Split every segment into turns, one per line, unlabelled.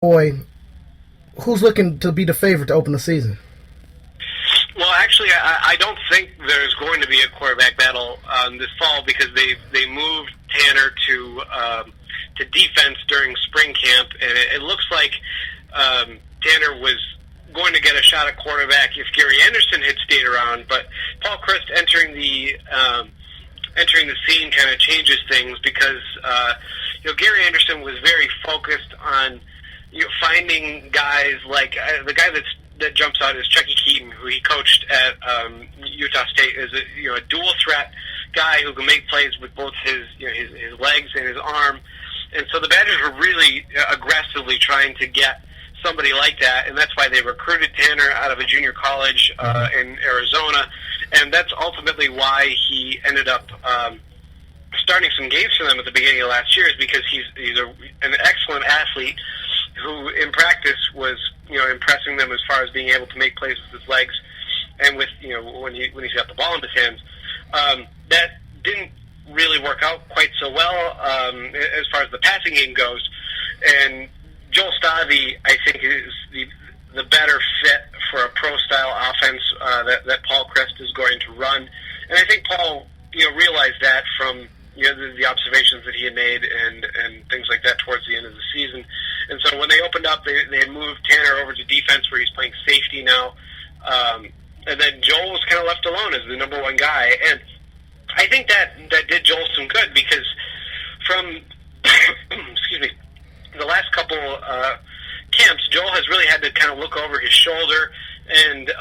Boy, who's looking to be the favorite to open the season?
Well, actually, I don't think there's going to be a quarterback battle this fall because they moved Tanner to defense during spring camp, and it looks like Tanner was going to get a shot at quarterback if Gary Anderson had stayed around. But Paul Chryst entering the scene kind of changes things because Gary Anderson was very focused on finding guys like the guy that jumps out is Chucky Keaton, who he coached at Utah State, is a dual threat guy who can make plays with both his legs and his arm. And so the Badgers were really aggressively trying to get somebody like that, and that's why they recruited Tanner out of a junior college in Arizona, and that's ultimately why he ended up starting some games for them at the beginning of last year, is because he's an excellent athlete who in practice was impressing them as far as being able to make plays with his legs and with when he's got the ball in his hands. That didn't really work out quite so well as far as the passing game goes, and Joel Stavi, I think, is the better fit for a pro-style offense that Paul Chryst is going to run. And I think Paul realized that from the observations that he had made and things like that towards the end of the season. And so when they opened up, they had moved Tanner over to defense where he's playing safety now. And then Joel was kind of left alone as the number one guy. And I think that did Joel some good because from excuse me, the last couple camps, Joel has really had to kind of look over his shoulder, and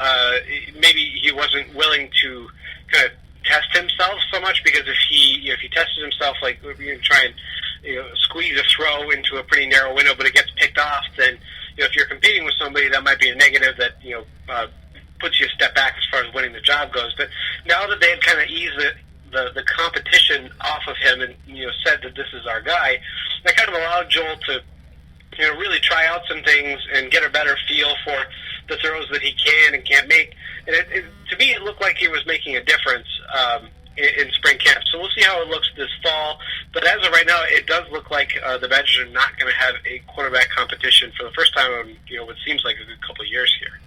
maybe he wasn't willing to kind of test himself so much, because if he tested himself, like try and squeeze a throw into a pretty narrow window, but it gets picked off, then if you're competing with somebody, that might be a negative that puts you a step back as far as winning the job goes. But now that they had kind of eased the competition off of him and said that this is our guy, that kind of allowed Joel to really try out some things and get a better feel for the throws that he can and can't make. And to me, it looked like he was making a difference in spring camp. So we'll see how it looks this fall. But as of right now, it does look like the Badgers are not going to have a quarterback competition for the first time in what seems like a good couple of years here.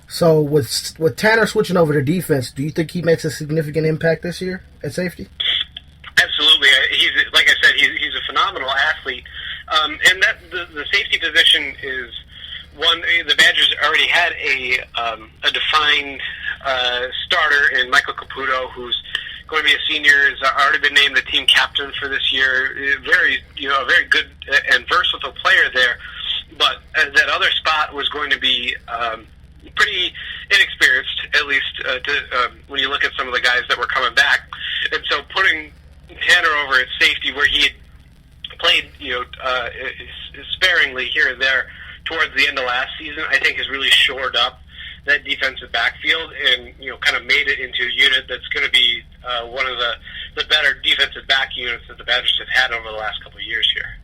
So with Tanner switching over to defense, do you think he makes a significant impact this year at safety?
Absolutely. He's, like I said, he's a phenomenal athlete. And that the safety position is one. The Badgers already had a defined starter in Michael Caputo, who's going to be a senior, has already been named the team captain for this year. A very good and versatile player there. But that other spot was going to be pretty inexperienced, at least when you look at some of the guys that were coming back. And so putting Tanner over at safety, where he had played sparingly here and there towards the end of last season, I think has really shored up that defensive backfield and kind of made it into a unit that's going to be one of the better defensive back units that the Badgers have had over the last couple of years here.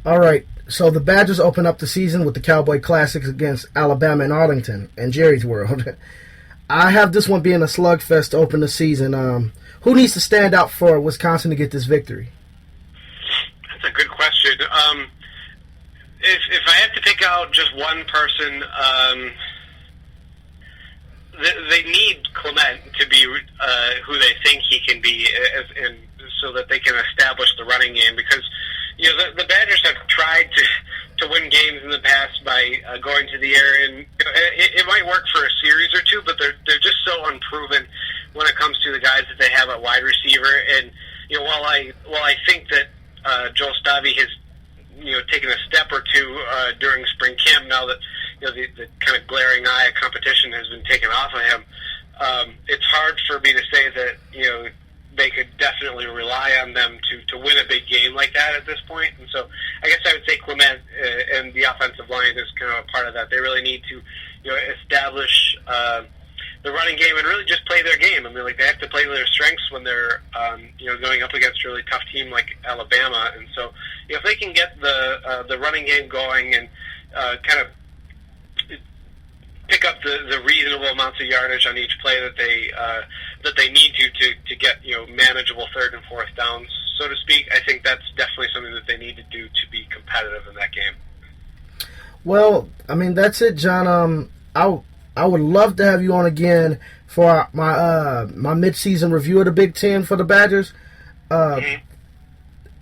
All right, so the Badgers open up the season with the Cowboy Classics against Alabama and Arlington and Jerry's World. I have this one being a slugfest to open the season. Who needs to stand out for Wisconsin to get this victory?
That's a good question. If I had to pick out just one person, they need Clement to be who they think he can be, and so that they can establish the running game. Because the Badgers have tried to win games in the past by going to the air, and it might work for a series or two, but they're just so unproven when it comes to the guys that they have at wide receiver. And while I think that Joel Stavi has taken a step or two during spring camp, now that the kind of glaring eye of competition has been taken off of him, it's hard for me to say that they could definitely rely on them to win a big game like that at this point. And so I guess I would say Clement and the offensive line is kind of a part of that. They really need to establish the running game and really just play their game. I mean, like, they have to play their strengths when they're going up against a really tough team like Alabama. And so if they can get the running game going and kind of pick up the reasonable amounts of yardage on each play that they need to get manageable third and fourth downs, so to speak, I think that's definitely something that they need to do to be competitive in that game.
Well, I mean, that's it, John. I would love to have you on again for my mid-season review of the Big Ten for the Badgers,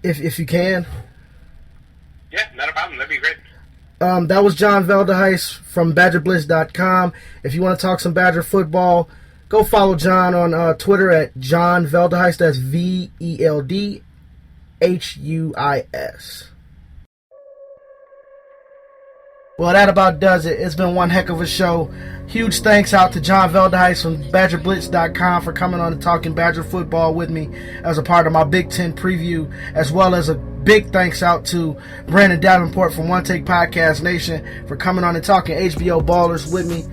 if you can.
Yeah, not a problem. That'd be great.
That was John Veldehuis from BadgerBlitz.com. If you want to talk some Badger football, go follow John on Twitter at John Veldehuis. That's VELDHUIS. Well, that about does it. It's been one heck of a show. Huge thanks out to John Veldehuis from BadgerBlitz.com for coming on and talking Badger football with me as a part of my Big Ten preview, as well as a big thanks out to Brandon Davenport from One Take Podcast Nation for coming on and talking HBO Ballers with me.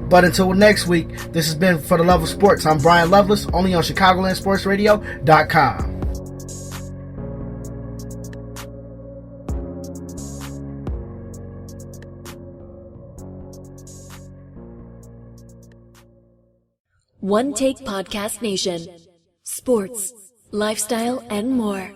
But until next week, this has been For the Love of Sports. I'm Brian Loveless, only on ChicagolandSportsRadio.com.
One Take Podcast Nation. Sports, lifestyle, and more.